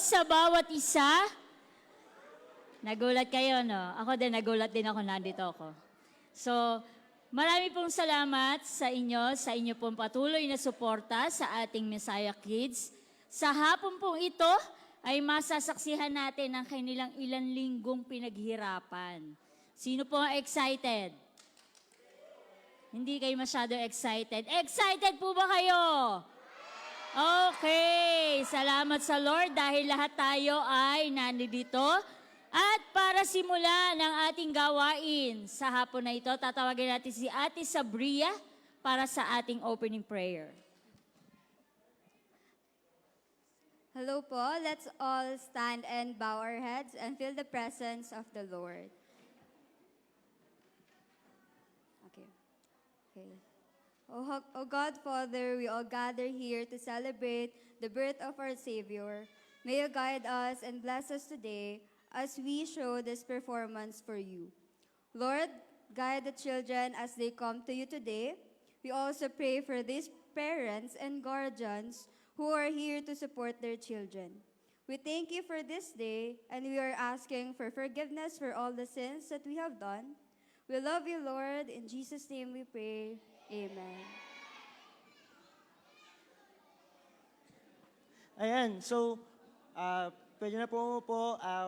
sa bawat isa. Nagulat kayo, no? Ako din, nagulat din ako, nandito ako. So, marami pong salamat sa inyo pong patuloy na suporta sa ating Messiah Kids. Sa hapon pong ito ay masasaksihan natin ang kanilang ilang linggong pinaghirapan. Sino po ang excited? Hindi kayo masyado excited. Excited po ba kayo? Okay, salamat sa Lord dahil lahat tayo ay nandito. At para simulan ang ating gawain sa hapon na ito, tatawagin natin si Ate Sabria para sa ating opening prayer. Hello po, let's all stand and bow our heads and feel the presence of the Lord. Okay. O God, Father, we all gather here to celebrate the birth of our Savior. May you guide us and bless us today as we show this performance for you. Lord, guide the children as they come to you today. We also pray for these parents and guardians who are here to support their children. We thank you for this day, and we are asking for forgiveness for all the sins that we have done. We love you, Lord. In Jesus' name we pray. Amen. Ayan, so, pwede na po.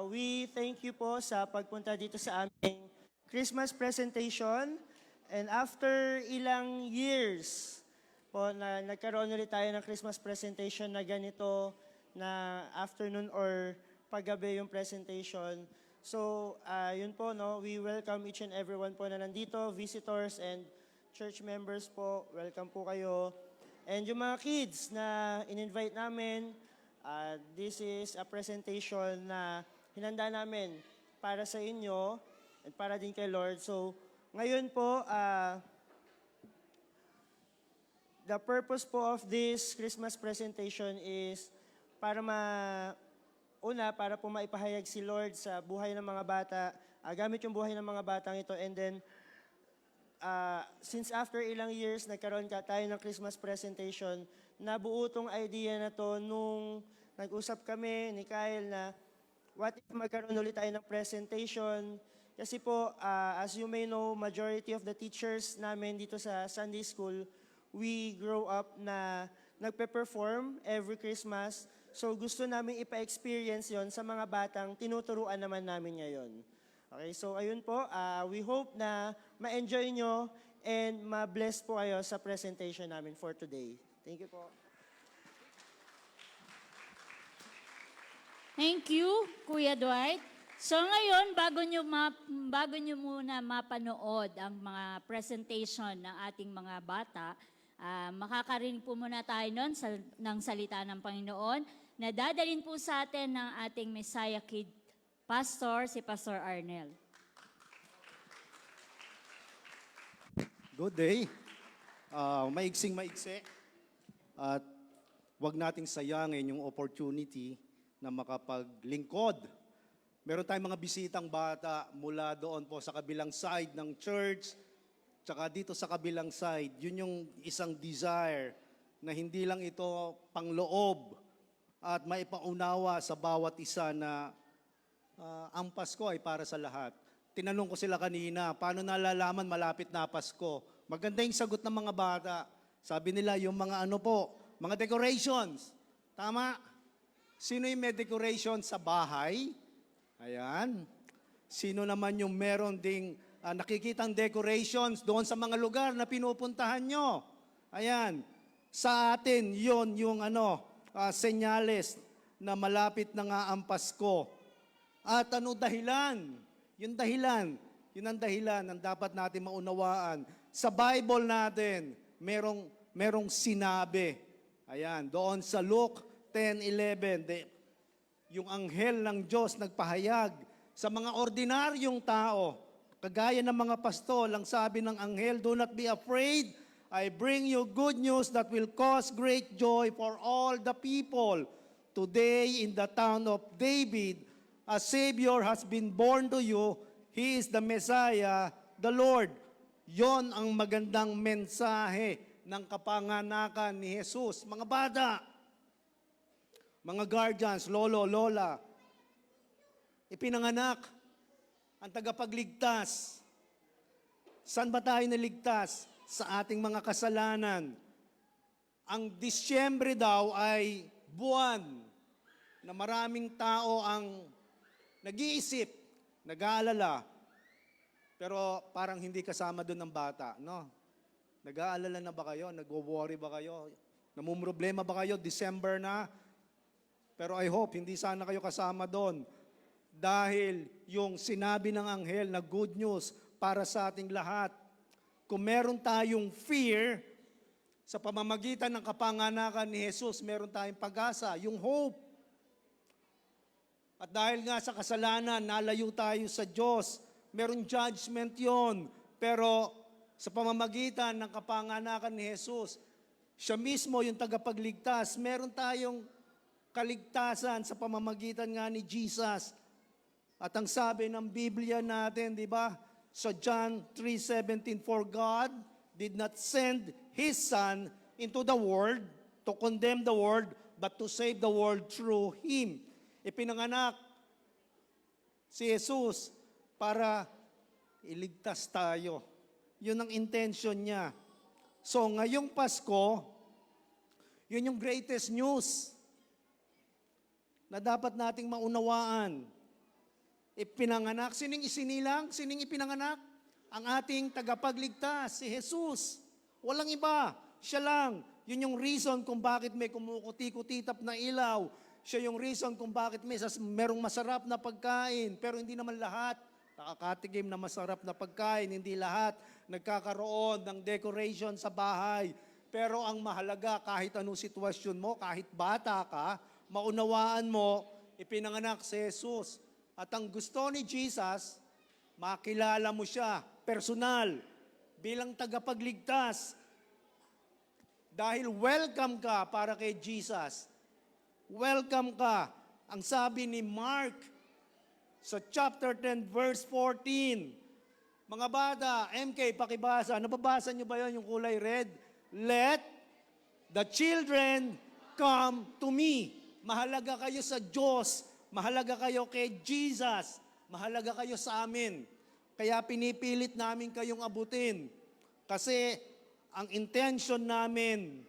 We thank you po sa pagpunta dito sa aming Christmas presentation. And after ilang years po na nagkaroon ulit tayo ng Christmas presentation na ganito, na afternoon or paggabi yung presentation. So, yun po, no, we welcome each and everyone po na nandito, visitors and church members po, welcome po kayo. And yung mga kids na in-invite namin, this is a presentation na hinanda namin para sa inyo at para din kay Lord. So, ngayon po, the purpose po of this Christmas presentation is para para po maipahayag si Lord sa buhay ng mga bata, gamit yung buhay ng mga batang ito, and then, since after ilang years, nagkaroon tayo ng Christmas presentation, nabuo tong idea na to nung nag-usap kami ni Kyle na what if magkaroon ulit tayo ng presentation. Kasi po, as you may know, majority of the teachers namin dito sa Sunday School, we grow up na nagpe-perform every Christmas. So gusto namin ipa-experience yon sa mga batang tinuturuan naman namin ngayon. Okay, so ayun po, we hope na ma-enjoy nyo and ma-bless po kayo sa presentation namin for today. Thank you po. Thank you, Kuya Dwight. So ngayon, bago nyo muna mapanood ang mga presentation ng ating mga bata, makakarinig po muna tayo nun ng salita ng Panginoon na dadalhin po sa atin ng ating Messiah Kid Pastor, si Pastor Arnel. Good day. Maigsing-maigsi. At huwag nating sayangin yung opportunity na makapaglingkod. Meron tayong mga bisitang bata mula doon po sa kabilang side ng church, tsaka dito sa kabilang side. Yun yung isang desire na hindi lang ito pangloob at maipaunawa sa bawat isa na ang Pasko ay para sa lahat. Tinanong ko sila kanina, paano nalalaman malapit na Pasko? Maganda yung sagot ng mga bata. Sabi nila, yung mga mga decorations. Tama? Sino yung may decoration sa bahay? Ayan. Sino naman yung meron ding nakikitang decorations doon sa mga lugar na pinupuntahan nyo? Ayan. Sa atin, yon yung senyales na malapit na nga ang Pasko. At dahilan? Yung dahilan. Yun ang dahilan ang dapat natin maunawaan. Sa Bible natin, merong sinabi. Ayan, doon sa Luke 10:11, yung anghel ng Diyos nagpahayag sa mga ordinaryong tao. Kagaya ng mga pastol, ang sabi ng anghel, do not be afraid. I bring you good news that will cause great joy for all the people. Today in the town of David, a Savior has been born to you. He is the Messiah, the Lord. Yon ang magandang mensahe ng kapanganakan ni Jesus. Mga bata, mga guardians, lolo, lola, ipinanganak ang tagapagligtas. Saan ba tayo naligtas? Sa ating mga kasalanan. Ang Disyembre daw ay buwan na maraming tao ang nag-iisip, nag-aalala, pero parang hindi kasama doon ng bata, no? Nag-aalala na ba kayo? Nag-worry ba kayo? Namumroblema ba kayo? December na? Pero I hope hindi sana kayo kasama doon. Dahil yung sinabi ng anghel na good news para sa ating lahat. Kung meron tayong fear, sa pamamagitan ng kapanganakan ni Jesus, meron tayong pag-asa, yung hope. At dahil nga sa kasalanan, nalayo tayo sa Diyos, meron judgment yon. Pero sa pamamagitan ng kapanganakan ni Jesus, siya mismo yung tagapagligtas. Meron tayong kaligtasan sa pamamagitan nga ni Jesus. At ang sabi ng Biblia natin, di ba? Sa John 3:17, for God did not send His Son into the world to condemn the world, but to save the world through Him. Ipinanganak si Jesus para iligtas tayo. Yun ang intention niya. So ngayong Pasko, yun yung greatest news na dapat nating maunawaan. Ipinanganak. Sining isinilang? Sining ipinanganak? Ang ating tagapagligtas, si Jesus. Walang iba. Siya lang. Yun yung reason kung bakit may kumukuti-kutitap na ilaw. Siya yung reason kung bakit merong masarap na pagkain. Pero hindi naman lahat nakakatikim na masarap na pagkain. Hindi lahat nagkakaroon ng decoration sa bahay. Pero ang mahalaga, kahit anong sitwasyon mo, kahit bata ka, maunawaan mo, ipinanganak si Jesus. At ang gusto ni Jesus, makilala mo siya, personal, bilang tagapagligtas. Dahil welcome ka para kay Jesus. Welcome ka. Ang sabi ni Mark sa chapter 10, verse 14, mga bata, MK, pakibasa. Nababasa niyo ba yun, yung kulay red? Let the children come to me. Mahalaga kayo sa Diyos. Mahalaga kayo kay Jesus. Mahalaga kayo sa amin. Kaya pinipilit namin kayong abutin. Kasi ang intention namin,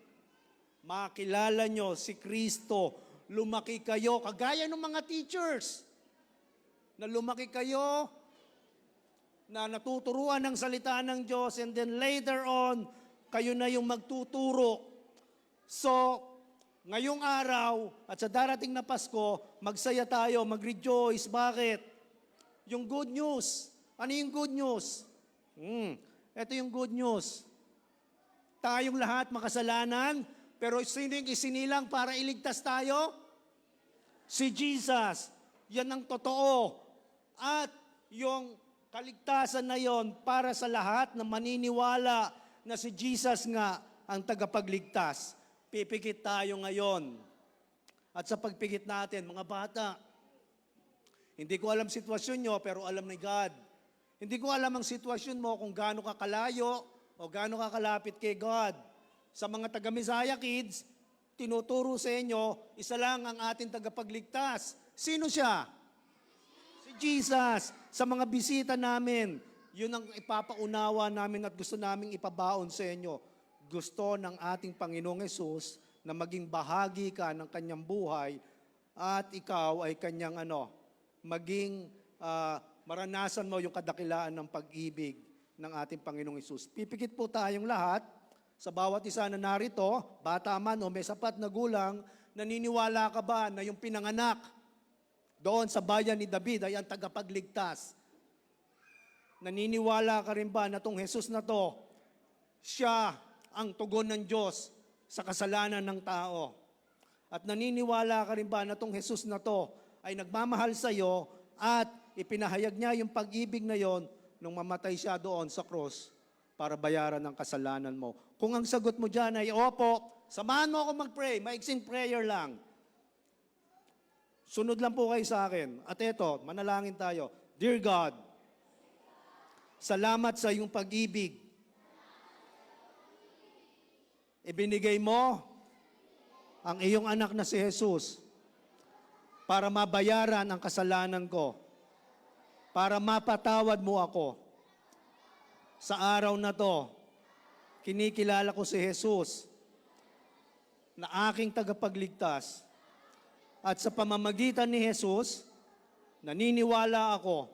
makilala nyo si Kristo. Lumaki kayo, kagaya ng mga teachers. Na lumaki kayo, na natuturuan ng salita ng Diyos, and then later on, kayo na yung magtuturo. So, ngayong araw at sa darating na Pasko, magsaya tayo, mag-rejoice. Bakit? Yung good news. Ano yung good news? Ito yung good news. Tayong lahat makasalanan, pero sino yung isinilang para iligtas tayo? Si Jesus. Yan ang totoo. At yung kaligtasan na yon para sa lahat na maniniwala na si Jesus nga ang tagapagligtas. Pipikit tayo ngayon. At sa pagpikit natin, mga bata, hindi ko alam sitwasyon nyo, pero alam ni God. Hindi ko alam ang sitwasyon mo kung gaano ka kalayo o gaano ka kalapit kay God. Sa mga taga-Messiah kids, tinuturo sa inyo, isa lang ang ating tagapagligtas. Sino siya? Si Jesus. Sa mga bisita namin, yun ang ipapaunawa namin at gusto naming ipabaon sa inyo. Gusto ng ating Panginoong Hesus na maging bahagi ka ng kanyang buhay at ikaw ay kanyang maging maranasan mo yung kadakilaan ng pag-ibig ng ating Panginoong Hesus. Pipikit po tayong lahat sa bawat isa na narito, bata man o may sapat na gulang, naniniwala ka ba na yung pinanganak doon sa bayan ni David ay ang tagapagligtas? Naniniwala ka rin ba na itong Jesus na to, siya ang tugon ng Diyos sa kasalanan ng tao? At naniniwala ka rin ba na itong Jesus na to ay nagmamahal sa iyo at ipinahayag niya yung pag-ibig na yon nung mamatay siya doon sa cross para bayaran ang kasalanan mo? Kung ang sagot mo dyan ay opo, samahan mo ako mag-pray, maiksing prayer lang. Sunod lang po kayo sa akin. At eto, manalangin tayo. Dear God, salamat sa iyong pag-ibig. Ibinigay mo ang iyong anak na si Jesus para mabayaran ang kasalanan ko, para mapatawad mo ako. Sa araw na to, kinikilala ko si Jesus na aking tagapagligtas. At sa pamamagitan ni Jesus, naniniwala ako,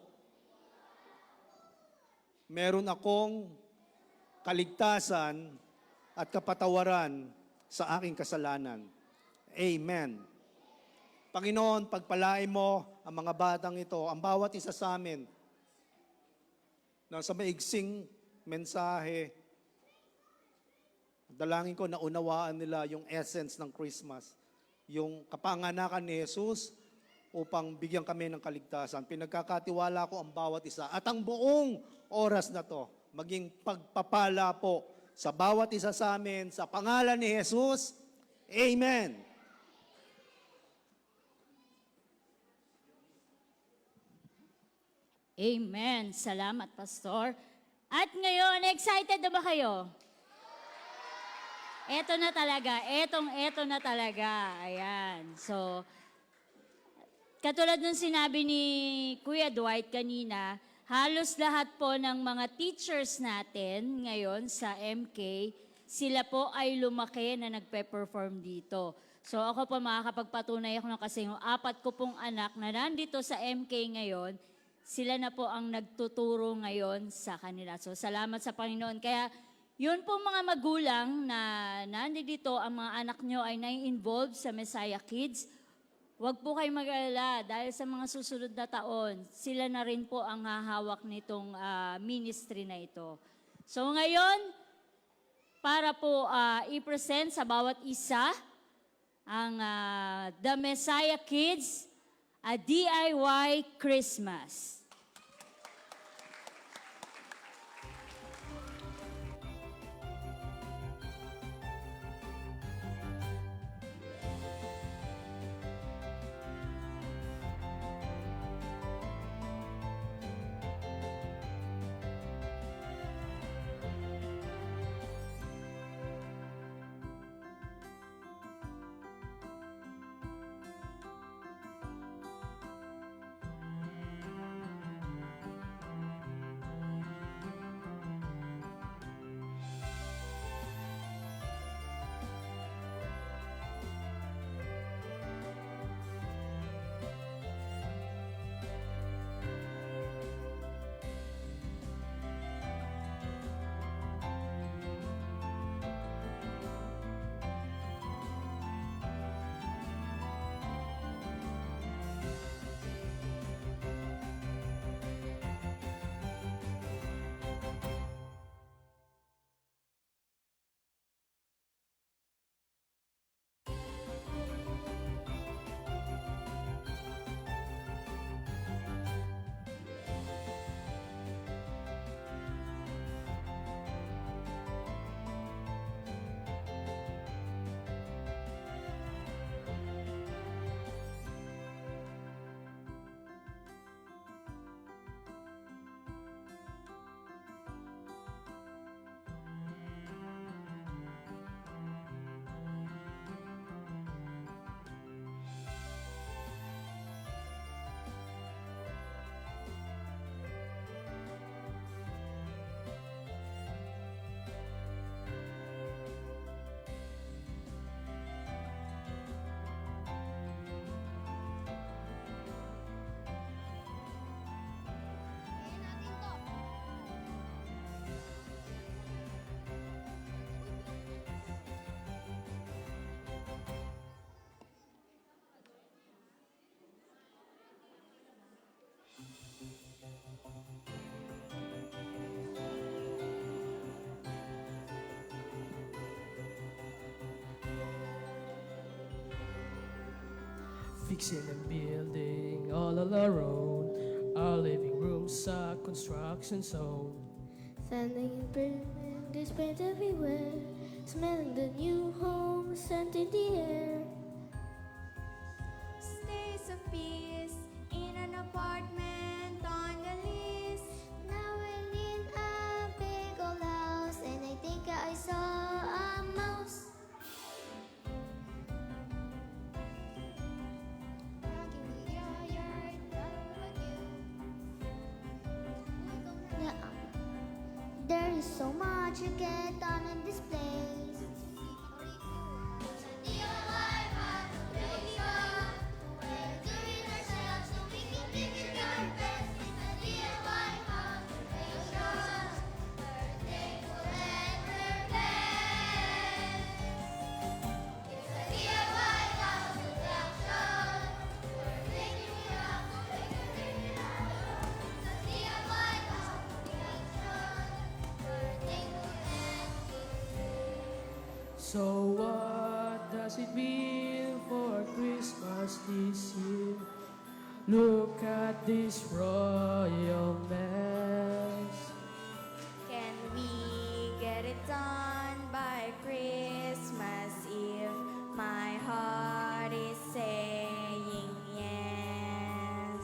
meron akong kaligtasan at kapatawaran sa aking kasalanan. Amen. Panginoon, pagpalain mo ang mga batang ito, ang bawat isa sa amin, na sa maigsing mensahe, dalangin ko na unawaan nila yung essence ng Christmas, yung kapanganakan ni Jesus upang bigyan kami ng kaligtasan. Pinagkakatiwala ko ang bawat isa at ang buong oras na to, maging pagpapala po sa bawat isa sa amin, sa pangalan ni Jesus. Amen. Amen. Salamat, Pastor. At ngayon, excited na ba kayo? Eto na talaga. Eto na talaga. Ayan. So, katulad ng sinabi ni Kuya Dwight kanina, halos lahat po ng mga teachers natin ngayon sa MK, sila po ay lumaki na nagpe-perform dito. So ako po makakapagpatunay ako ng kasi yung 4 ko pong anak na nandito sa MK ngayon, sila na po ang nagtuturo ngayon sa kanila. So salamat sa Panginoon. Kaya yun po mga magulang na nandito, ang mga anak nyo ay nai-involve sa Messiah Kids. Huwag po kayo mag-alala dahil sa mga susunod na taon, sila na rin po ang hahawak nitong ministry na ito. So ngayon, para po i-present sa bawat isa ang The Messiah Kids, a DIY Christmas. Fixing and building all on our own. Our living room's a construction zone. Sending and burning, there's paint everywhere. Smelling the new home, scent in the air. Stays of peace in an apartment on the list. Now we're in a big old house, and I think I saw a mouse. Aking There's so much you get done in this place. So what does it mean for Christmas this year? Look at this royal mess. Can we get it done by Christmas Eve? My heart is saying yes.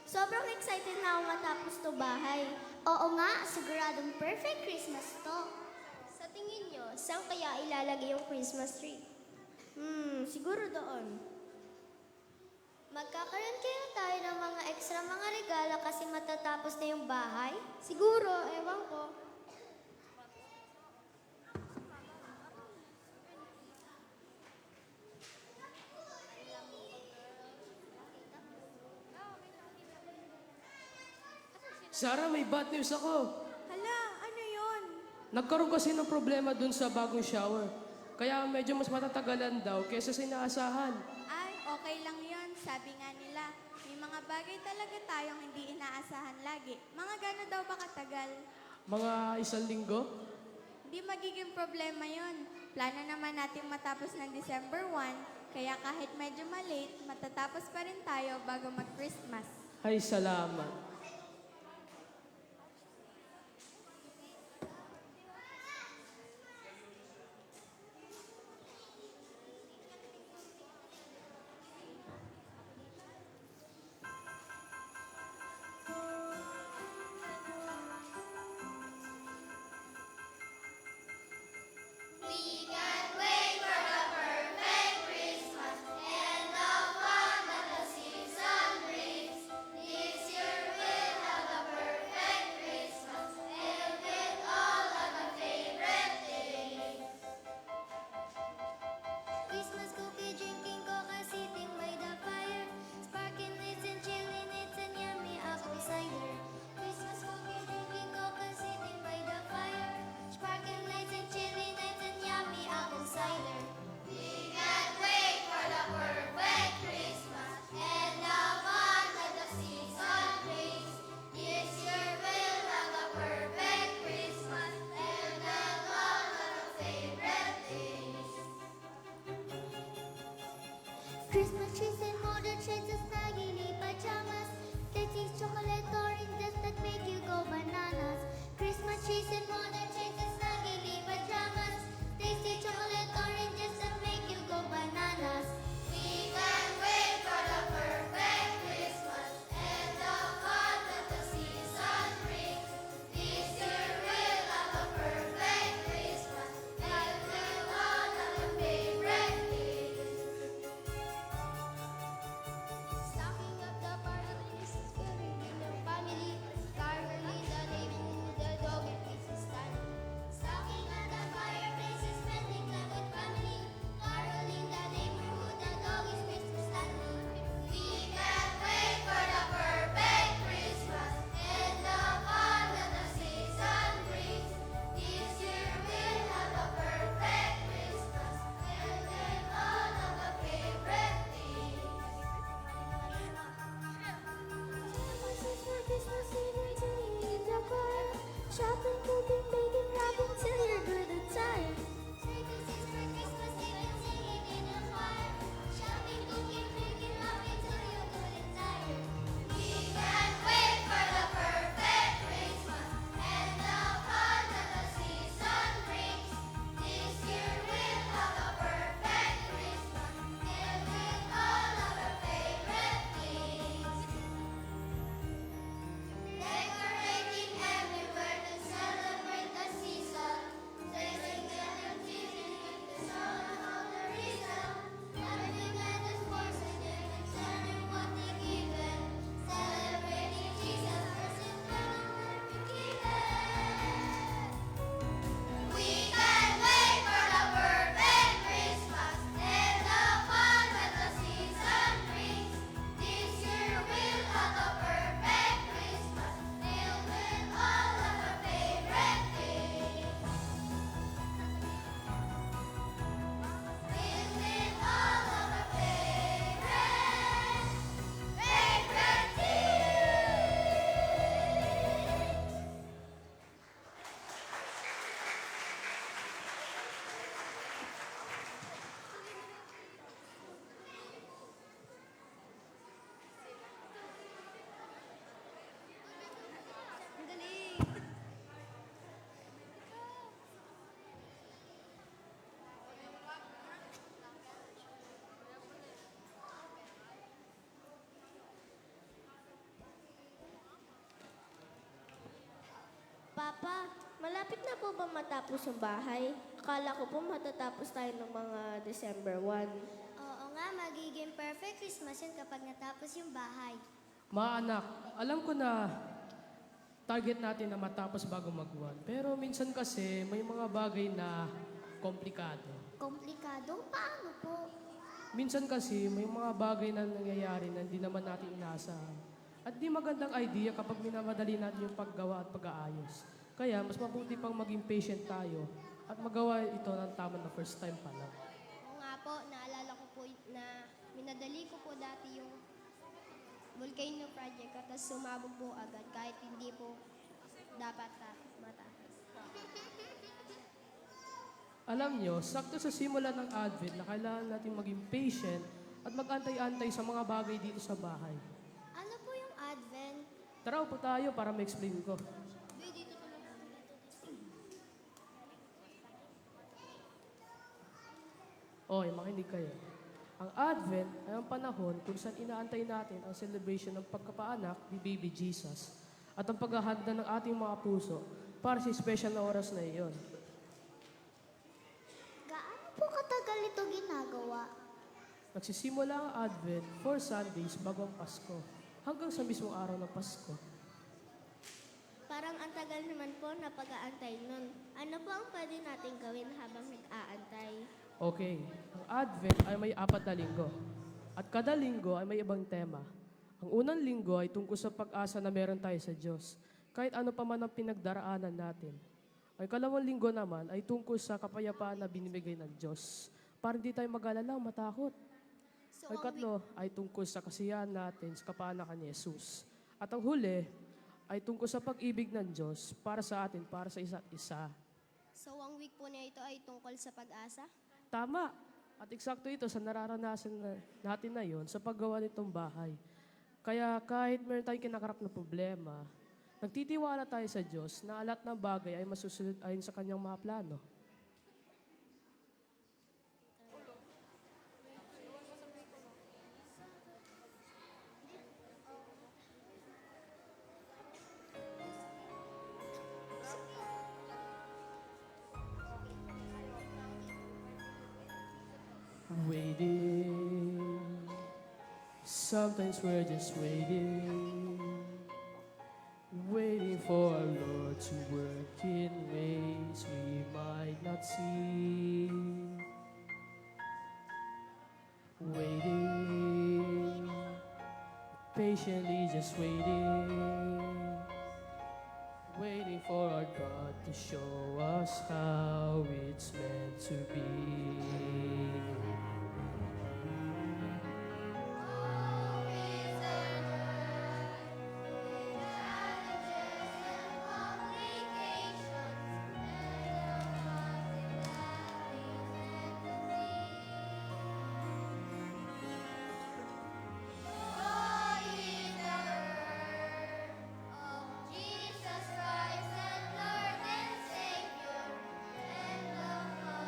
Sobrang excited na ako matapos to bahay. Oo nga, siguradong perfect Christmas to. Sa tingin nyo, saan kaya ilalagay yung Christmas tree? Siguro doon. Magkakaroon kaya tayo ng mga extra mga regalo kasi matatapos na yung bahay? Siguro, ewan ko. Sarah, may bad news ako. Hala, ano yon? Nagkaroon kasi ng problema dun sa bagong shower. Kaya medyo mas matatagalan daw kaysa sa inaasahan. Ay, okay lang yon. Sabi nga nila, may mga bagay talaga tayong hindi inaasahan lagi. Mga gano'n daw ba katagal? Mga 1 linggo? Hindi magiging problema yon. Plano naman natin matapos ng December 1, kaya kahit medyo malate, matatapos pa rin tayo bago mag-Christmas. Ay, salamat. This year Christmas trees and modern shades of snaggily pajamas. Daisies, chocolate, oranges that make you go bananas. Christmas trees and modern shades of snaggily pajamas. Daisies, chocolate, oranges that make you go bananas. We can't wait for the perfect Christmas and the fun that the season brings. This year we'll have a perfect Christmas and we'll all have a favorite things. Stocking up the parties, spilling in the family, caroling the neighborhood, the dog and pieces stand. Stocking up the fireplaces, spending time with family, caroling the neighborhood, the dog is Christmas standing. We can't wait for the perfect Christmas and the fun that the season brings. This year we'll have a perfect Christmas and we'll all have a favorite thing. Promises for Christmas Eve and singing in the choir. Shopping, cooking, baking, wrapping till you're good and tired. Services for Christmas Eve and singing in the choir. Shopping, cooking, baking, wrapping till you're good and tired. We can't wait for the perfect Christmas and the fun that the season brings. This year we'll have a perfect Christmas and we'll all have our favorite things. Decorating everywhere to celebrate the season. Placing energy with the song and all the reason. Having at the sports and sharing what they given. Celebrating Jesus first and then we're given. We can't wait for the perfect Christmas and the fun that the season brings. This year we'll have a perfect Christmas and we'll all have our favorite things. We'll all have our favorite things. Papa, malapit na po ba matapos yung bahay? Akala ko po matatapos tayo ng mga December 1. Oo nga, magiging perfect Christmas yun kapag natapos yung bahay. Mga anak, alam ko na target natin na matapos bago mag-1. Pero minsan kasi may mga bagay na komplikado. Komplikado? Paano po? Minsan kasi may mga bagay na nangyayari na hindi naman natin inaasahan. At di magandang idea kapag minamadali natin yung paggawa at pag-aayos. Kaya mas mabuti pang maging patient tayo at magawa ito ng tama na first time pa lang. Oo nga po, naalala ko po na minadali ko po dati yung volcano project at tapos sumabog po agad kahit hindi po dapat matapos. Alam nyo, sakto sa simula ng Advent na kailangan natin maging patient at mag-antay-antay sa mga bagay dito sa bahay. Ano po yung Advent? Tara, upo tayo para ma-explain ko. Oy, makinig kayo. Ang Advent ay ang panahon kung saan inaantay natin ang celebration ng pagkapaanak ni Baby Jesus at ang paghahanda ng ating mga puso para sa special na oras na iyon. Gaano po katagal ito ginagawa? Nagsisimula ang Advent 4 Sundays bago ang Pasko hanggang sa mismong araw ng Pasko. Parang ang tagal naman po na pag-aantay nun. Ano po ang pwede natin gawin habang nag-aantay? Okay, ang Advent ay may 4 na linggo. At kada linggo ay may ibang tema. Ang unang linggo ay tungkol sa pag-asa na meron tayo sa Diyos, kahit ano pa man ang pinagdaraanan natin. Ang ikalawang linggo naman ay tungkol sa kapayapaan na binibigay ng Diyos, para hindi tayo mag-alala o matakot. So, Ang ikatlo ay tungkol sa kasiyahan natin sa kapanakan ni Jesus. At ang huli ay tungkol sa pag-ibig ng Diyos para sa atin, para sa isa't isa. So, ang week po na ito ay tungkol sa pag-asa? Tama. At eksakto ito sa nararanasan natin na yon sa paggawa nitong bahay. Kaya kahit meron tayong kinakarap na problema, nagtitiwala tayo sa Diyos na lahat ng bagay ay masusunod ayon sa kanyang mga plano. Waiting. Sometimes we're just waiting. Waiting for our Lord to work in ways we might not see. Waiting. Patiently just waiting. Waiting for our God to show us how it's meant to be. Jesus Christ and Lord and Savior, and love of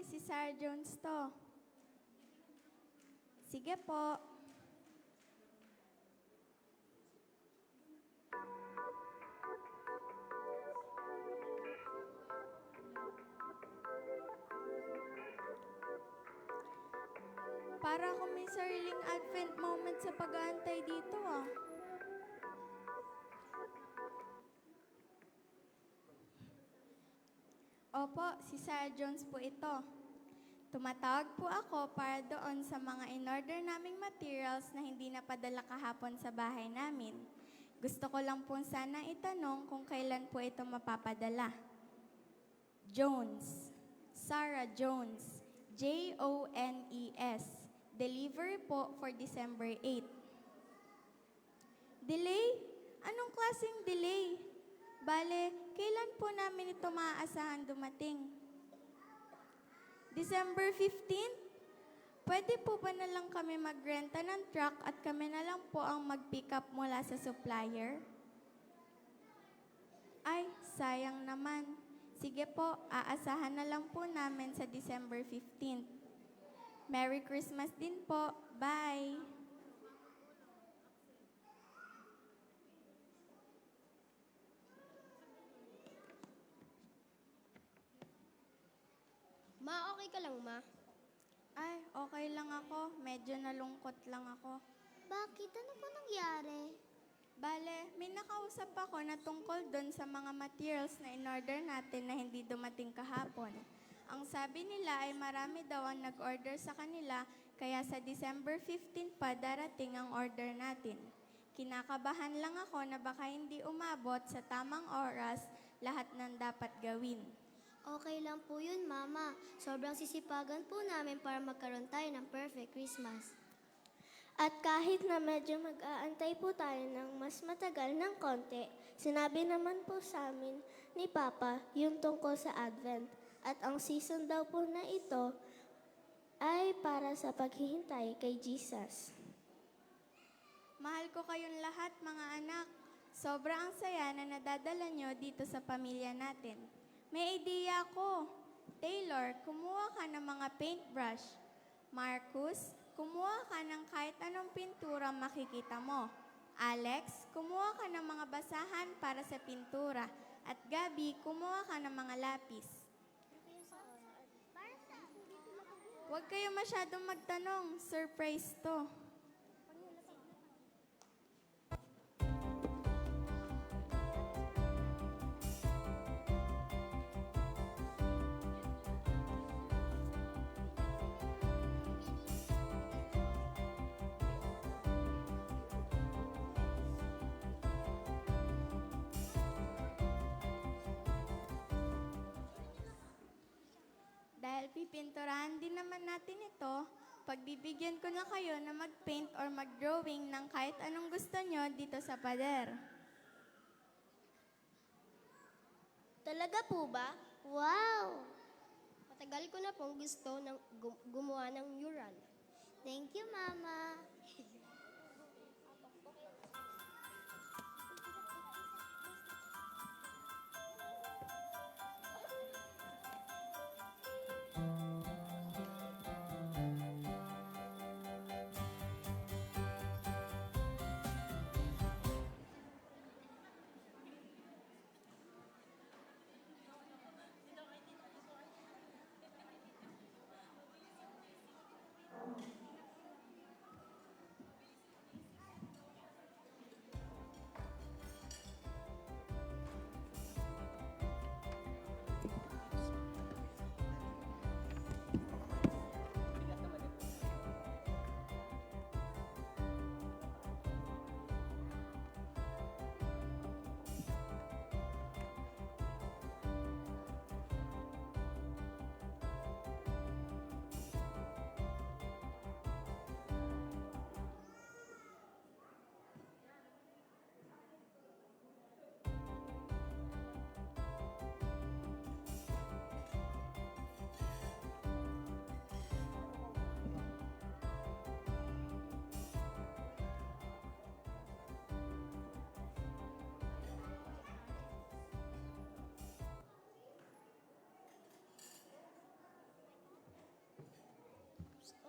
Si Sarah Jones to. Sige po. Para akong may sariling Advent moment sa pag-aantay dito ah. Opo, si Sarah Jones po ito. Tumatawag po ako para doon sa mga in-order naming materials na hindi napadala kahapon sa bahay namin. Gusto ko lang po sana itanong kung kailan po ito mapapadala. Jones. Sarah Jones. Jones. Delivery po for December 8. Delay? Anong klaseng delay? Bale, kailan po namin ito maaasahan dumating? December 15? Pwede po ba na lang kami magrenta ng truck at kami na lang po ang mag-pick up mula sa supplier? Ay, sayang naman. Sige po, aasahan na lang po namin sa December 15. Merry Christmas din po. Bye! Ma, okay ka lang, ma? Ay, okay lang ako. Medyo nalungkot lang ako. Bakit? Ano po nangyari? Bale, may nakausap ako na tungkol doon sa mga materials na in-order natin na hindi dumating kahapon. Ang sabi nila ay marami daw ang nag-order sa kanila, kaya sa December 15 pa darating ang order natin. Kinakabahan lang ako na baka hindi umabot sa tamang oras lahat ng dapat gawin. Okay lang po yun, Mama. Sobrang sisipagan po namin para magkaroon tayo ng perfect Christmas. At kahit na medyo mag-aantay po tayo ng mas matagal ng konti, sinabi naman po sa amin ni Papa yung tungkol sa Advent. At ang season daw po na ito ay para sa paghihintay kay Jesus. Mahal ko kayong lahat, mga anak. Sobrang saya na nadadala nyo dito sa pamilya natin. May idea ko. Taylor, kumuha ka ng mga paintbrush. Marcus, kumuha ka ng kahit anong pintura makikita mo. Alex, kumuha ka ng mga basahan para sa pintura. At Gabi, kumuha ka ng mga lapis. Huwag kayo masyadong magtanong. Surprise to. Dahil pipinturahan din naman natin ito, pagbibigyan ko na kayo na mag-paint or mag-drawing ng kahit anong gusto nyo dito sa pader. Talaga po ba? Wow! Matagal ko na pong gusto ng gumawa ng mural. Thank you, Mama.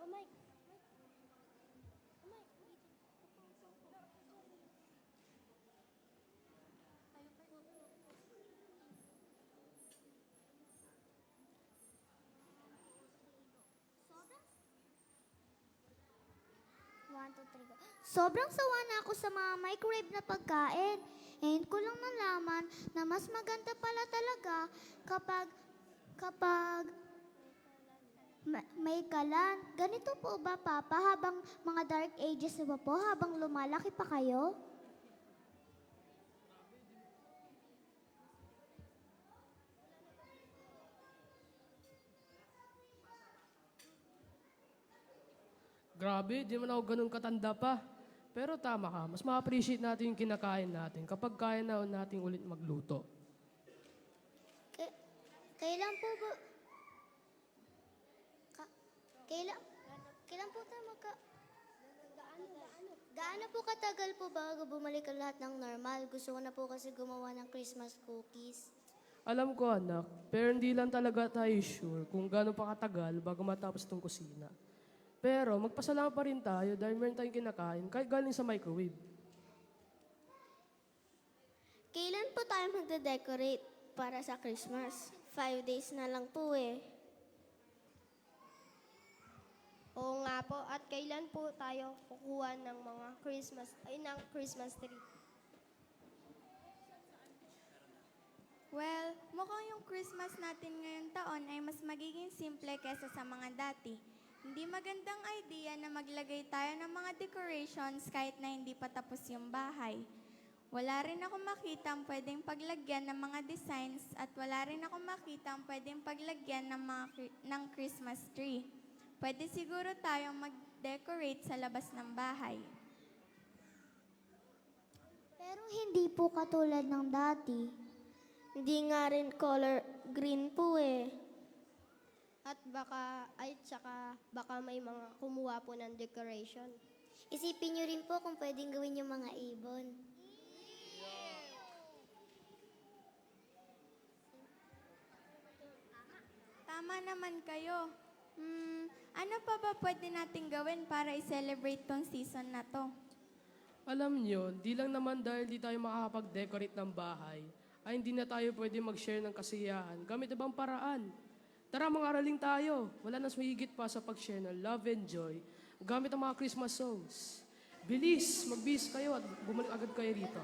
Oh my. One, two, three, go. Sobrang sawa na ako sa mga microwave na pagkain. Ngayon ko lang nalaman na mas maganda pala talaga kapag May kalan. Ganito po ba, Papa, habang mga dark ages na ba po, habang lumalaki pa kayo? Grabe, di man ako ganun katanda pa. Pero tama ka, mas ma-appreciate natin yung kinakain natin kapag kaya na natin ulit magluto. Kailan po ba... kailan po tayo Gaano po katagal po bago bumalik ang lahat ng normal? Gusto ko na po kasi gumawa ng Christmas cookies. Alam ko anak, pero hindi lang talaga tayo sure kung gaano pa katagal bago matapos itong kusina. Pero magpasalamat pa rin tayo dahil meron tayong kinakain kahit galing sa microwave. Kailan po tayo magde-decorate para sa Christmas? 5 days na lang po eh. Oo nga po. At kailan po tayo kukuha ng mga Christmas tree? Well, mukhang yung Christmas natin ngayong taon ay mas magiging simple kesa sa mga dati. Hindi magandang idea na maglagay tayo ng mga decorations kahit na hindi pa tapos yung bahay. Wala rin ako makita ang pwedeng paglagyan ng mga designs at wala rin ako makita ang pwedeng paglagyan ng Christmas tree. Pwede siguro tayong mag-decorate sa labas ng bahay. Pero hindi po katulad ng dati. Hindi nga rin color green po eh. At baka may mga kumuha po ng decoration. Isipin niyo rin po kung pwedeng gawin yung mga ibon. Tama naman kayo. Ano pa ba pwede natin gawin para i-celebrate tong season na to? Alam nyo, di lang naman dahil di tayo makakapag-decorate ng bahay, ay hindi na tayo pwede mag-share ng kasiyahan gamit ibang paraan. Tara, mga araling tayo. Wala nang mahigit pa sa pag-share ng love and joy gamit ang mga Christmas songs. Bilis, magbihis kayo at bumalik agad kayo rito.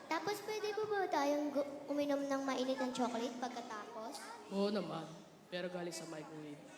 Tapos pwede po ba tayong uminom ng mainit ng chocolate pagkatapos? Oo naman, pero galing sa microwave.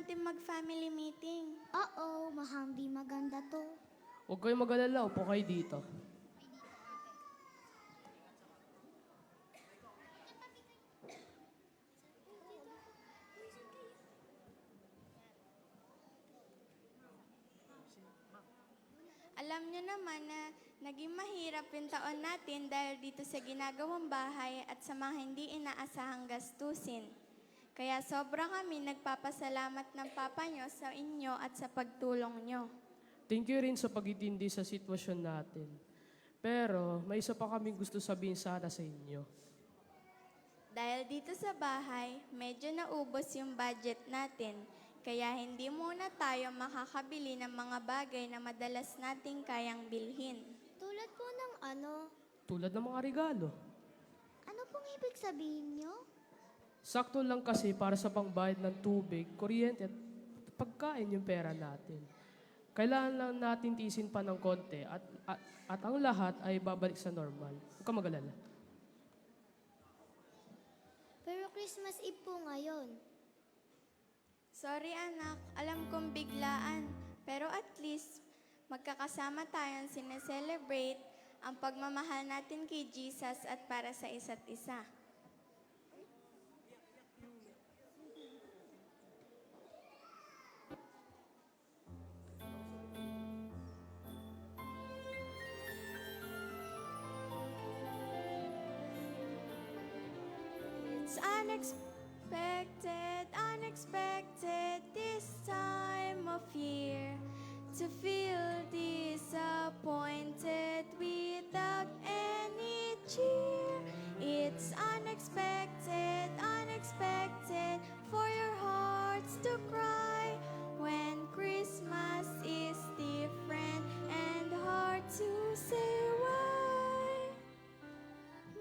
natin mag-family meeting. Oo, mukhang di maganda to. Huwag kayong mag-alala, upo kayo dito. Alam nyo naman na naging mahirap yung taon natin dahil dito sa ginagawang bahay at sa mga hindi inaasahang gastusin. Kaya sobra kami nagpapasalamat ng Papa nyo sa inyo at sa pagtulong nyo. Thank you rin sa pagitindi sa sitwasyon natin. Pero may isa pa kaming gusto sabihin sana sa inyo. Dahil dito sa bahay, medyo naubos yung budget natin. Kaya hindi muna tayo makakabili ng mga bagay na madalas nating kayang bilhin. Tulad po ng ano? Tulad ng mga regalo. Ano pong ibig sabihin nyo? Sakto lang kasi para sa pangbayad ng tubig, kuryente at pagkain yung pera natin. Kailangan lang natin tiisin pa ng konti at ang lahat ay babalik sa normal. Huwag ka mag-alala. Pero Christmas Eve po ngayon. Sorry anak, alam kong biglaan. Pero at least, magkakasama tayong sineselebrate ang pagmamahal natin kay Jesus at para sa isa't isa. It's unexpected, unexpected this time of year to feel disappointed without any cheer. It's unexpected, unexpected for your hearts to cry when Christmas is different and hard to say why.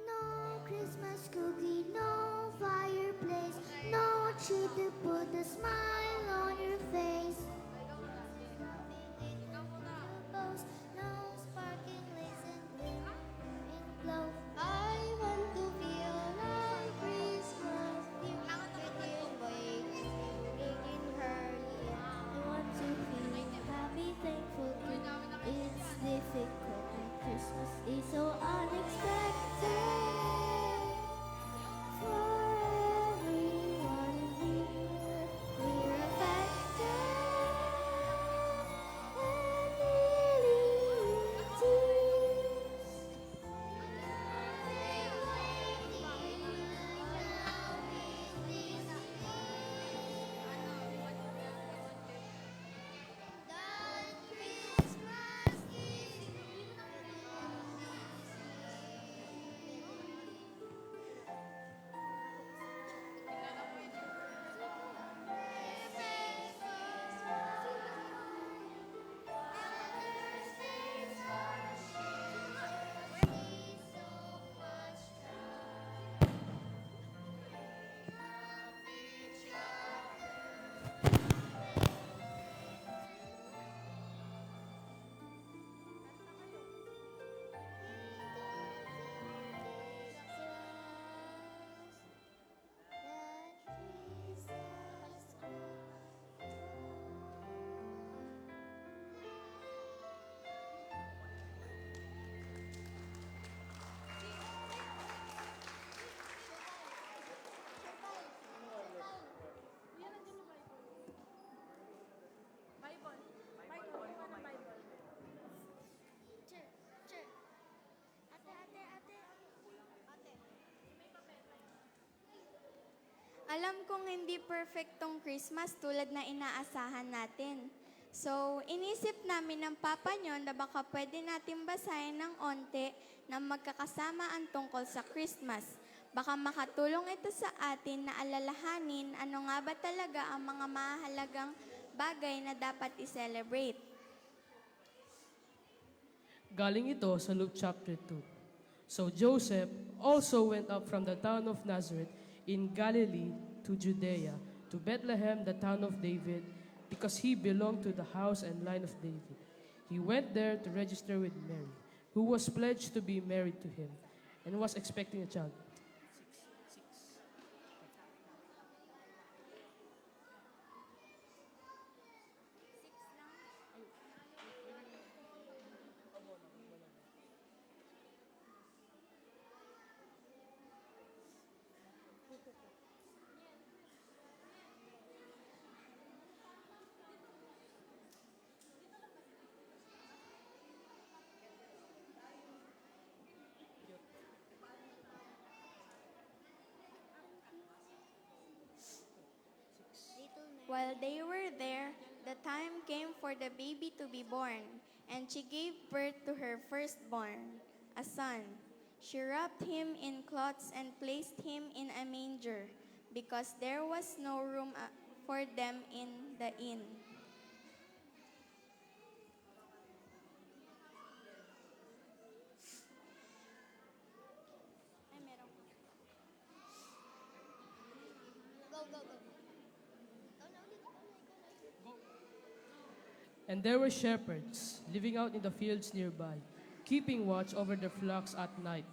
No Christmas cookie, no fireplace, no tree to put a smile on your face. No sparkling lights and gleaming glow. I want to feel like Christmas. Bringing her in. I want to feel happy, thankful. It's difficult when Christmas is so unexpected. For everyone here, we're affected and nearly in tears. Alam kong hindi perfectong Christmas tulad na inaasahan natin. So, inisip namin ng Papa nyo na baka pwede natin basahin ng onte na magkakasama ang tungkol sa Christmas. Baka makatulong ito sa atin na alalahanin ano nga ba talaga ang mga mahalagang bagay na dapat i-celebrate. Galing ito sa Luke chapter 2. So Joseph also went up from the town of Nazareth in Galilee to Judea, to Bethlehem, the town of David, because he belonged to the house and line of David. He went there to register with Mary, who was pledged to be married to him, and was expecting a child. While they were there, the time came for the baby to be born, and she gave birth to her firstborn, a son. She wrapped him in cloths and placed him in a manger, because there was no room for them in the inn. Ay, meron. And there were shepherds living out in the fields nearby, keeping watch over their flocks at night.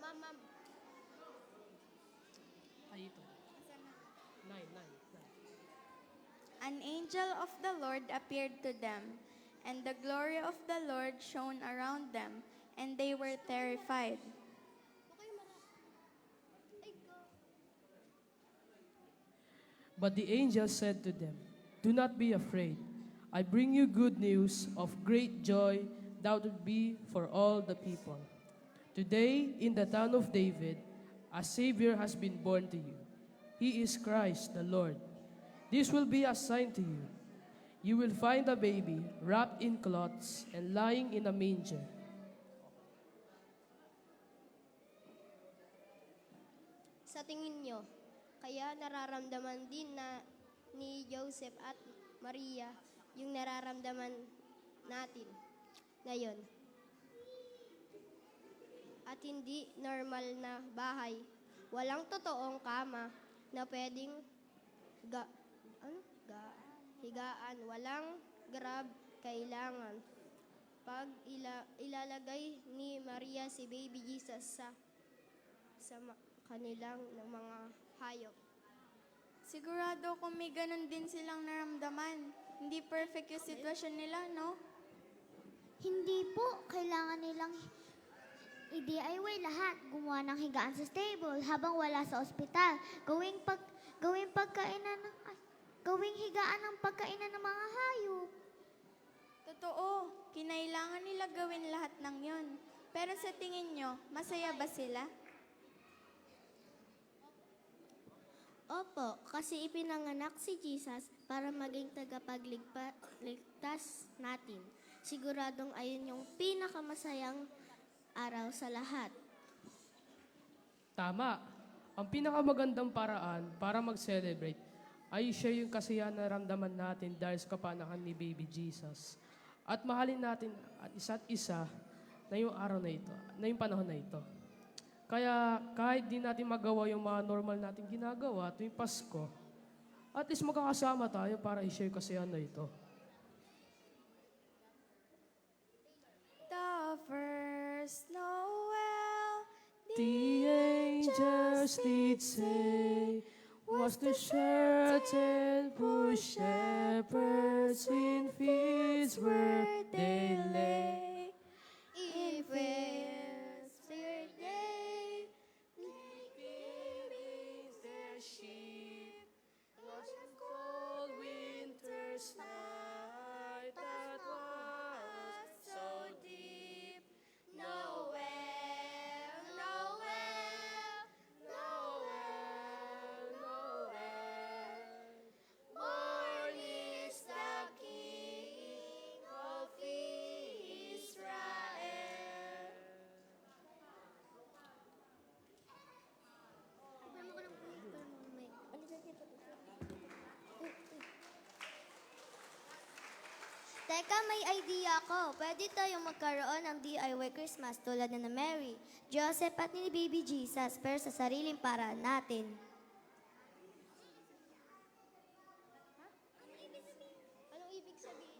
Ma'am. Ay, ito. Nine. An angel of the Lord appeared to them, and the glory of the Lord shone around them, and they were terrified. But the angel said to them, "Do not be afraid. I bring you good news of great joy that will be for all the people. Today, in the town of David, a Savior has been born to you. He is Christ the Lord. This will be a sign to you. You will find a baby wrapped in cloths and lying in a manger." Sa tingin nyo, kaya nararamdaman din na ni Joseph at Maria yung nararamdaman natin ngayon. At hindi normal na bahay. Walang totoong kama na pwedeng higaan. Walang grab kailangan. Pag ilalagay ni Maria si baby Jesus sa kanilang ng mga hayop. Sigurado kung may ganun din silang naramdaman. Hindi perfect yung sitwasyon nila, no? Hindi po. Kailangan nilang i-DIY lahat. Gumawa ng higaan sa stable habang wala sa ospital. Gawing higaan ng pagkainan ng mga hayop. Totoo, kinailangan nila gawin lahat ng yon. Pero sa tingin nyo, masaya ba sila? Opo, kasi ipinanganak si Jesus para maging tagapagligtas natin. Siguradong ayun yung pinakamasayang araw sa lahat. Tama. Ang pinakamagandang paraan para mag-celebrate ay share yung kasiyahan na ramdaman natin dahil sa kapanakan ni Baby Jesus. At mahalin natin at isa't isa na yung araw na ito, na yung panahon na ito. Kaya kahit di natin magawa yung mga normal natin ginagawa tuwing Pasko, at least magkakasama tayo para i-share kasiyahan na ito. The first Noel, The angels did say, was the certain poor shepherds in fields where they lay. If it's their day, Giving their sheep was a cold winter's night that was so deep. Noel, Noel, Noel, Noel, born is the King of Israel. Teka, may idea ako. Pwede tayong magkaroon ng DIY Christmas tulad na Mary, Joseph at ni Baby Jesus pero sa sariling paraan natin. Anong ibig sabihin?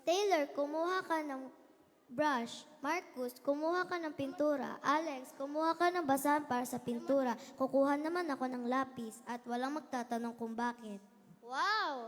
Taylor, kumuha ka ng brush. Marcus, kumuha ka ng pintura. Alex, kumuha ka ng basahan para sa pintura. Kukuha naman ako ng lapis at walang magtatanong kung bakit. Wow!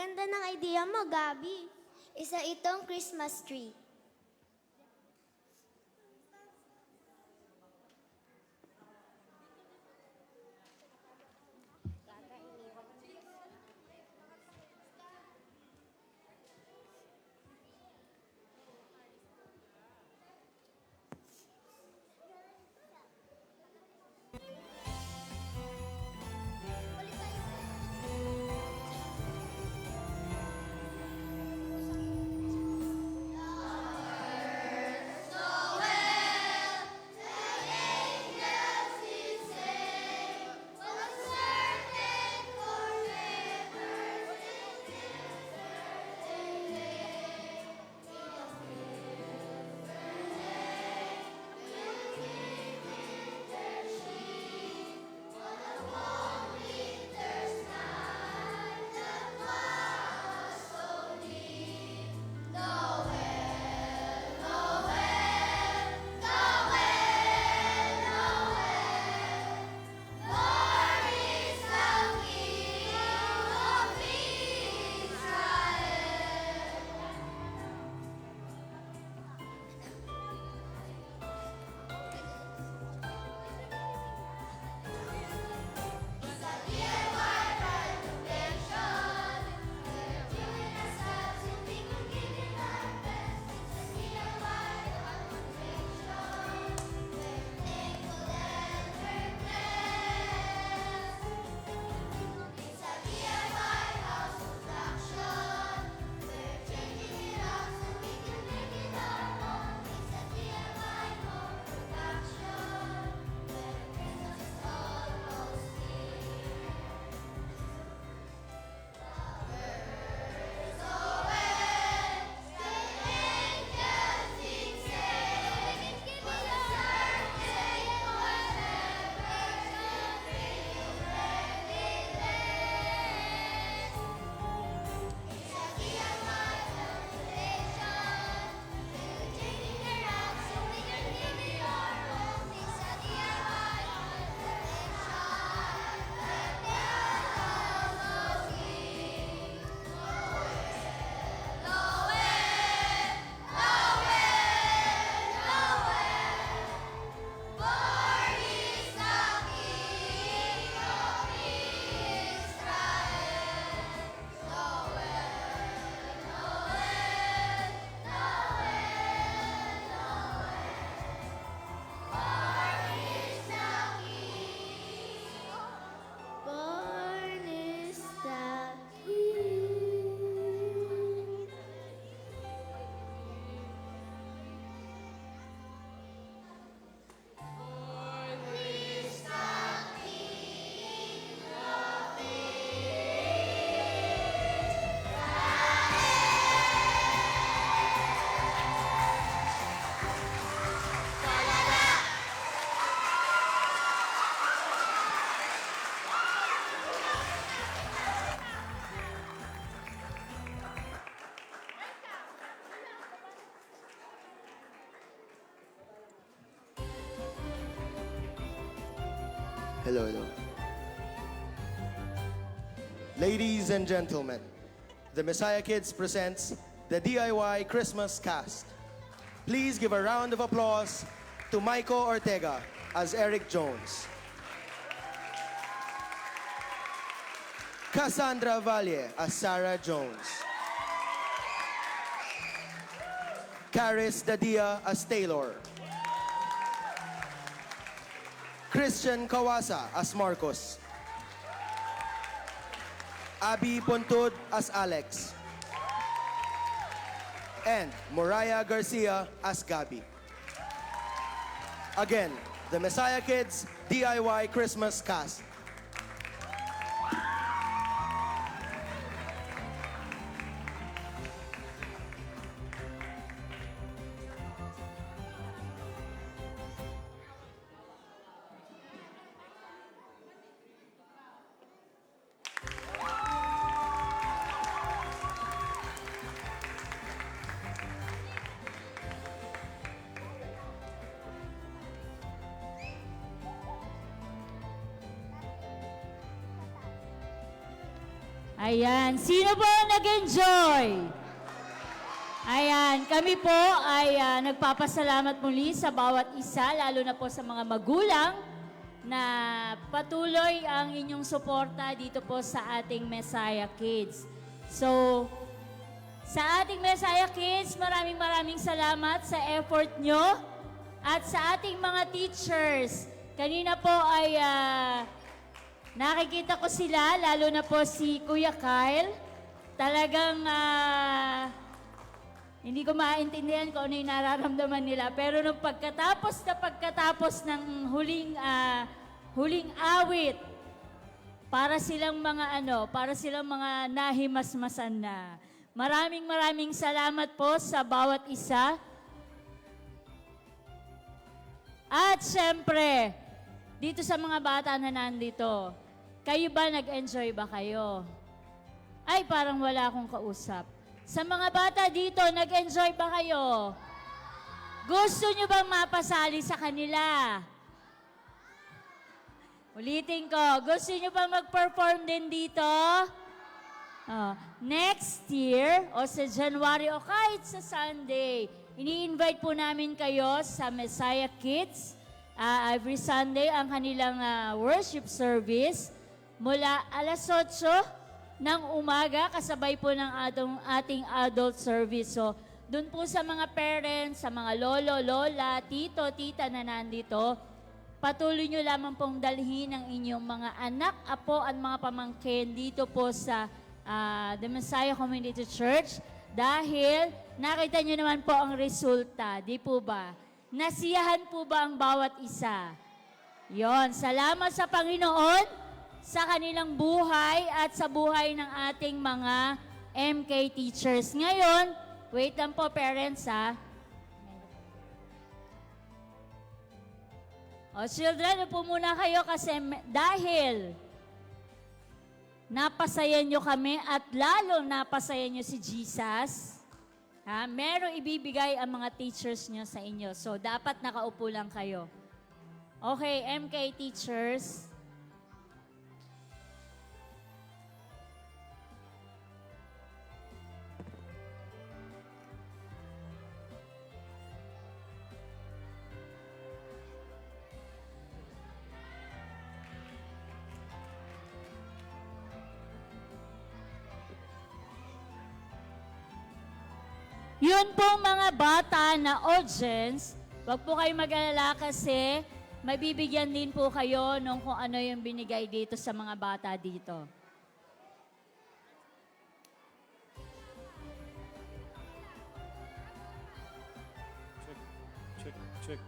ganda ng idea mo, Gabi. Isa itong Christmas tree. Hello, hello. Ladies and gentlemen, the Messiah Kids presents the DIY Christmas Cast. Please give a round of applause to Maiko Ortega as Eric Jones, Cassandra Valle as Sarah Jones, Caris Dadia as Taylor, Christian Kawasa as Marcos, Abby Pontud as Alex, and Moraya Garcia as Gabi. Again, the Messiah Kids DIY Christmas Cast. Ayan. Sino po ang nag-enjoy? Ayan. Kami po ay nagpapasalamat muli sa bawat isa, lalo na po sa mga magulang na patuloy ang inyong suporta dito po sa ating Messiah Kids. So, sa ating Messiah Kids, maraming salamat sa effort nyo at sa ating mga teachers. Kanina po ay nakikita ko sila, lalo na po si Kuya Kyle. Talagang hindi ko maintindihan kung ano yung nararamdaman nila. Pero nung pagkatapos ng huling awit, para silang mga nahimasmasan na. Maraming salamat po sa bawat isa. At syempre, dito sa mga bata na nandito, kayo ba nag-enjoy ba kayo? Ay, parang wala akong kausap. Sa mga bata dito, nag-enjoy ba kayo? Gusto nyo bang mapasali sa kanila? Ulitin ko, gusto nyo bang mag-perform din dito? Next year, o sa January, o kahit sa Sunday, ini-invite po namin kayo sa Messiah Kids. Every Sunday, ang kanilang worship service mula alas 8 ng umaga, kasabay po ng ating adult service. So, dun po sa mga parents, sa mga lolo, lola, tito, tita na nandito, patuloy nyo lamang pong dalhin ang inyong mga anak, apo, at mga pamangkin dito po sa The Messiah Community Church dahil nakita nyo naman po ang resulta, di po ba? Nasiyahan po ba ang bawat isa? Yon, salamat sa Panginoon sa kanilang buhay at sa buhay ng ating mga MK teachers. Ngayon, wait lang po parents ha. O children, upo muna kayo kasi dahil napasaya nyo kami at lalo napasaya nyo si Jesus, meron ibibigay ang mga teachers nyo sa inyo. So, dapat nakaupo lang kayo. Okay, MK teachers. Yun po mga bata na audience, wag po kayo mag-alala kasi may bibigyan din po kayo nung kung ano yung binigay dito sa mga bata dito. Check.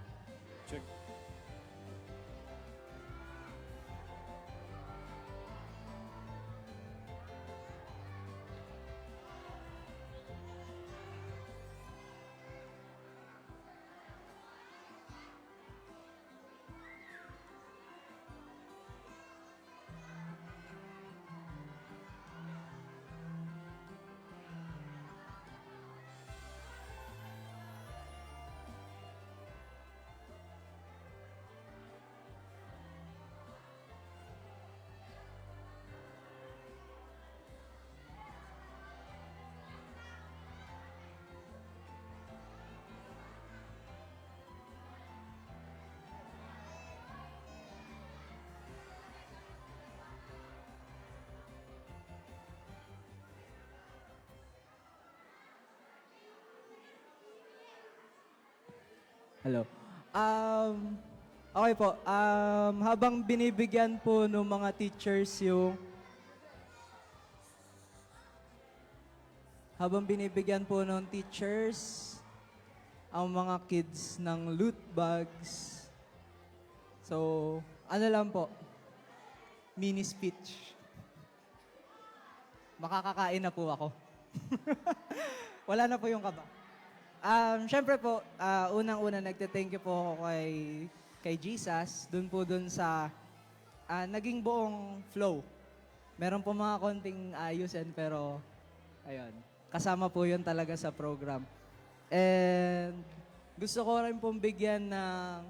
Hello. Okay po. Habang binibigyan po ng mga teachers yung ang mga kids ng loot bags. So, ano lang po, mini speech. Makakakain na po ako. Wala na po yung kaba. Siyempre po, unang-una nagte-thank you po ako kay Jesus, dun sa naging buong flow. Meron po mga konting ayusin pero ayun, kasama po yun talaga sa program. And gusto ko rin pong bigyan ng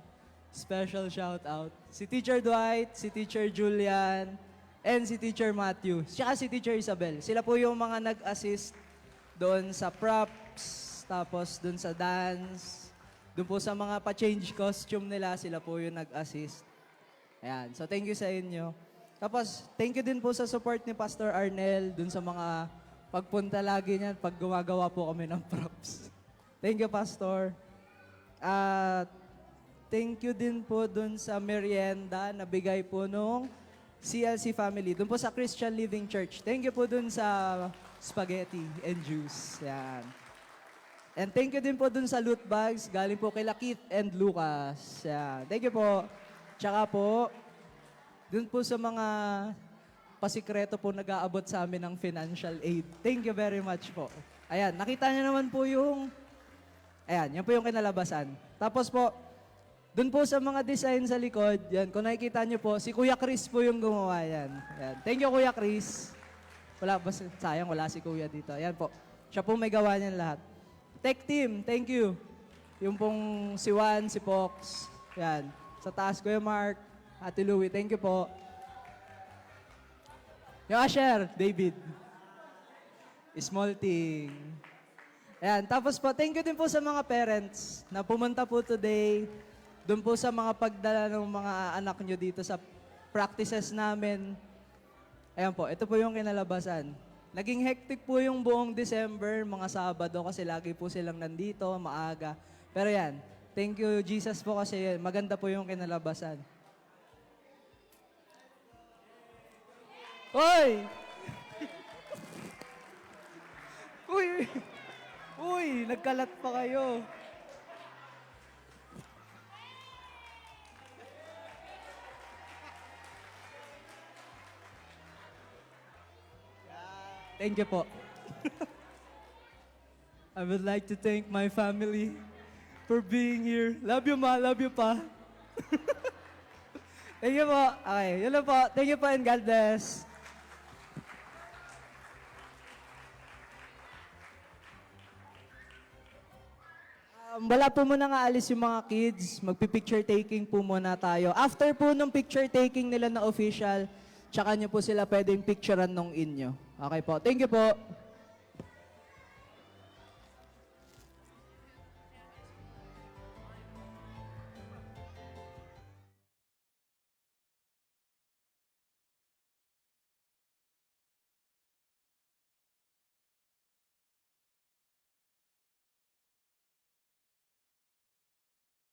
special shout out si Teacher Dwight, si Teacher Julian, and si Teacher Matthew, tsaka si Teacher Isabel. Sila po yung mga nag-assist doon sa props, tapos doon sa dance, doon po sa mga pa-change costume nila, sila po yung nag-assist. Ayan, so thank you sa inyo. Tapos, thank you din po sa support ni Pastor Arnel doon sa mga pagpunta lagi niyan pag gumagawa po kami ng props. Thank you, Pastor. At thank you din po doon sa merienda na bigay po nung CLC family. Doon po sa Christian Living Church. Thank you po doon sa spaghetti and juice. Yan. And thank you din po doon sa loot bags. Galing po kay Keith and Lucas. Yan. Thank you po. Tsaka po, doon po sa mga pasikreto po nag-aabot sa amin ng financial aid. Thank you very much po. Ayan, nakita niyo naman po yung... Ayan, yan po yung kinalabasan. Tapos po, doon po sa mga design sa likod, yan, kung nakikita niyo po, si Kuya Chris po yung gumawa yan. Ayan. Thank you, Kuya Chris. Sayang, wala si Kuya dito. Ayan po. Siya po may gawa niyan lahat. Tech team, thank you. Yung pong si Juan, si Pox. Yan. Sa taas, Kuya Mark, Ate Louie, thank you po. Yung Asher, David. Small thing. Ayan, tapos po, thank you din po sa mga parents na pumunta po today. Doon po sa mga pagdala ng mga anak nyo dito sa practices namin. Ayan po, ito po yung kinalabasan. Naging hectic po yung buong December, mga Sabado, kasi lagi po silang nandito, maaga. Pero yan, thank you Jesus po kasi maganda po yung kinalabasan. Hoy! Uy! Uy, nagkalat pa kayo. Thank you po. I would like to thank my family for being here. Love you, ma. Love you, pa. Thank you po. Okay, yun lang po. Thank you po and God bless. Wala po muna nga alis yung mga kids. Magpi-picture taking po muna tayo. After po nung picture taking nila na official, tsaka nyo po sila pwedeng picturean nung inyo. Okay po. Thank you po.